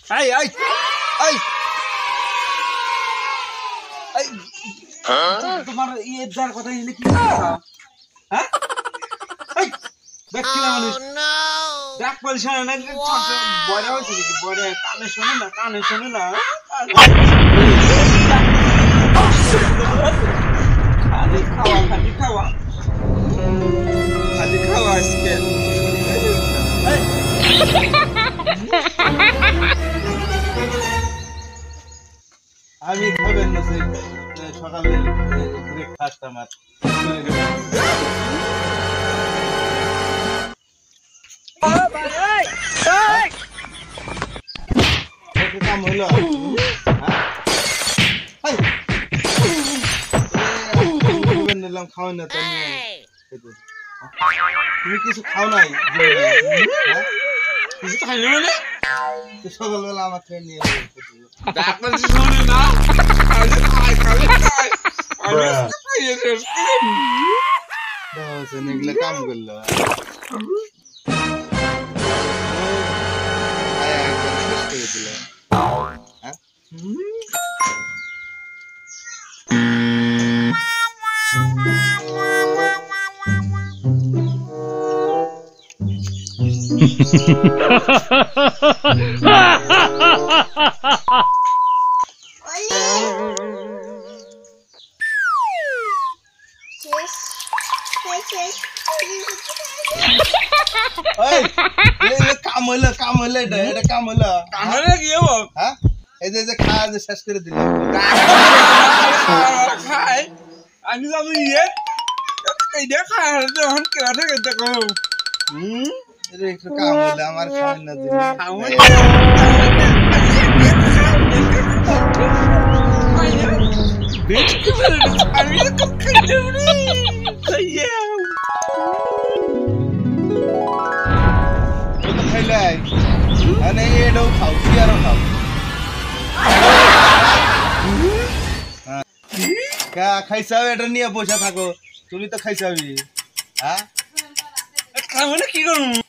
এই এই এই এই তোমার ইয়ের কথা এনে কি হ্যাঁ এই দেখছিলাম মানুষ দেখ বলছ না বড় হয়েছে নাকি বড় কানে শোনে না খালি খাওয়া আজকে আমি খাবেন না সকালে ব্রেকফাস্ট আমার কাম হইলো নিলাম খাওয়াই না তুমি কিছু খাও নাই কিছু খাইলে মানে সকালবেলা আমার ট্রেন নিয়ে এগুলো কাম করলো করে দিল কাম হইলো এটা কাম হইলো কি হবো হ্যাঁ এই যে খাওয়া যে শেষ করে দিল খাই আমি যাবো ইয়ে এইটা খাই যখন কেনা থেকে দেখো একটু কাম হইলো আমার খাওয়াই না দিল আমি খাইলাই અને એડો ખાવ શિયારો ખાવ কা খাইছাও এটা নিয়ে বসে থাকো তুমি তো খাইছাবি হ্যাঁ খাবো না কি করব